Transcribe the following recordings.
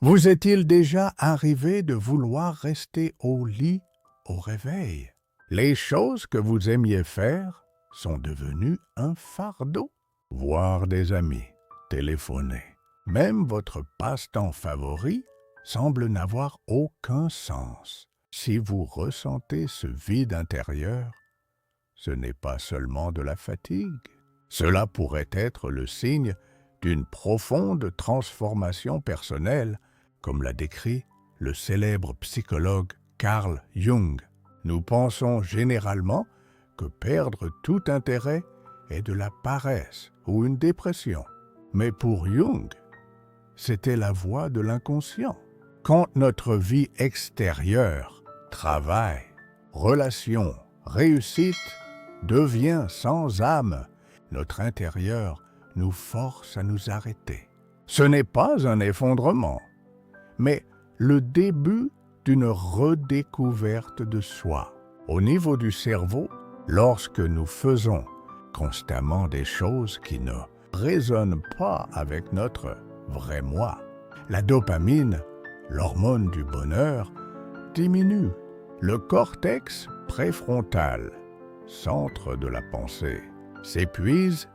Vous est-il déjà arrivé de vouloir rester au lit au réveil? Les choses que vous aimiez faire sont devenues un fardeau. Voir des amis, téléphoner, même votre passe-temps favori semble n'avoir aucun sens. Si vous ressentez ce vide intérieur, ce n'est pas seulement de la fatigue. Cela pourrait être le signe d'une profonde transformation personnelle, comme l'a décrit le célèbre psychologue Carl Jung. Nous pensons généralement que perdre tout intérêt est de la paresse ou une dépression. Mais pour Jung, c'était la voie de l'inconscient. Quand notre vie extérieure, travail, relations, réussite, devient sans âme, notre intérieur nous force à nous arrêter. Ce n'est pas un effondrement, mais le début d'une redécouverte de soi. Au niveau du cerveau, lorsque nous faisons constamment des choses qui ne résonnent pas avec notre vrai moi, la dopamine, l'hormone du bonheur, diminue. Le cortex préfrontal, centre de la pensée, s'épuise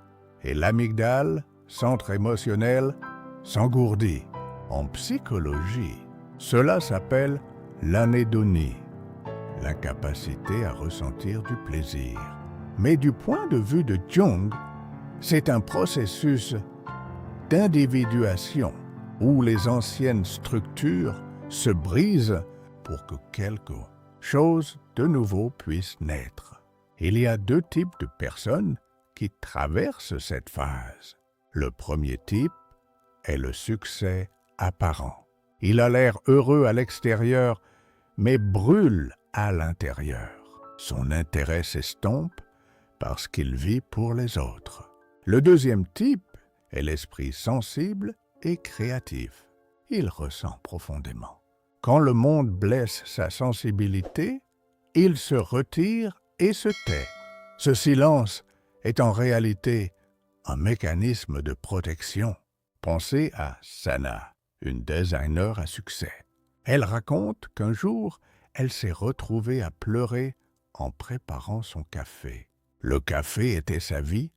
et l'amygdale, centre émotionnel, s'engourdit. En psychologie, cela s'appelle l'anédonie, l'incapacité à ressentir du plaisir. Mais du point de vue de Jung, c'est un processus d'individuation où les anciennes structures se brisent pour que quelque chose de nouveau puisse naître. Il y a deux types de personnes qui traversent cette phase. Le premier type est le succès apparent. Il a l'air heureux à l'extérieur, mais brûle à l'intérieur. Son intérêt s'estompe parce qu'il vit pour les autres. Le deuxième type est l'esprit sensible et créatif. Il ressent profondément. Quand le monde blesse sa sensibilité, il se retire et se tait. Ce silence est en réalité un mécanisme de protection. Pensez à Sana, une designer à succès. Elle raconte qu'un jour, elle s'est retrouvée à pleurer en préparant son café. Le café était sa vie,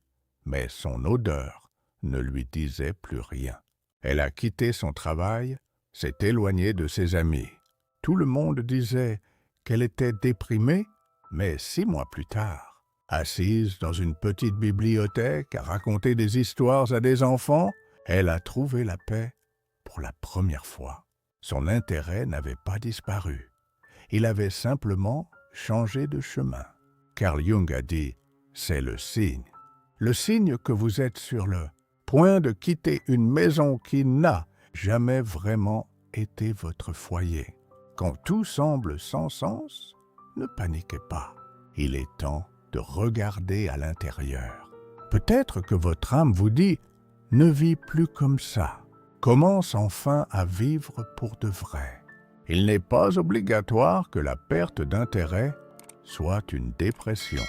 mais son odeur ne lui disait plus rien. Elle a quitté son travail, s'est éloignée de ses amis. Tout le monde disait qu'elle était déprimée, mais 6 mois plus tard, assise dans une petite bibliothèque à raconter des histoires à des enfants, elle a trouvé la paix pour la première fois. Son intérêt n'avait pas disparu. Il avait simplement changé de chemin. Carl Jung a dit, c'est le signe que vous êtes sur le point de quitter une maison qui n'a jamais vraiment été votre foyer. Quand tout semble sans sens, ne paniquez pas. Il est temps de regarder à l'intérieur. Peut-être que votre âme vous dit « Ne vis plus comme ça. Commence enfin à vivre pour de vrai. » Il n'est pas obligatoire que la perte d'intérêt soit une dépression.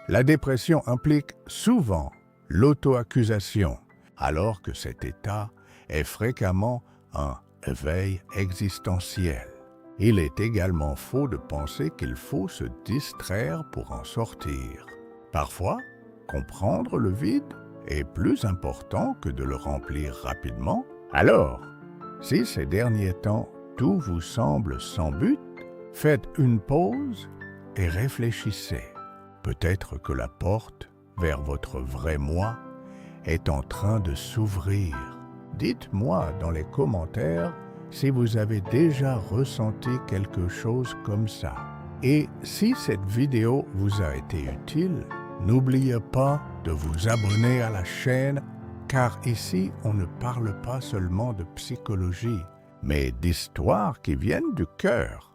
La dépression implique souvent l'auto-accusation, alors que cet état est fréquemment un éveil existentiel. Il est également faux de penser qu'il faut se distraire pour en sortir. Parfois, comprendre le vide est plus important que de le remplir rapidement. Alors, si ces derniers temps tout vous semble sans but, faites une pause et réfléchissez. Peut-être que la porte vers votre vrai moi est en train de s'ouvrir. Dites-moi dans les commentaires si vous avez déjà ressenti quelque chose comme ça. Et si cette vidéo vous a été utile, n'oubliez pas de vous abonner à la chaîne, car ici on ne parle pas seulement de psychologie, mais d'histoires qui viennent du cœur.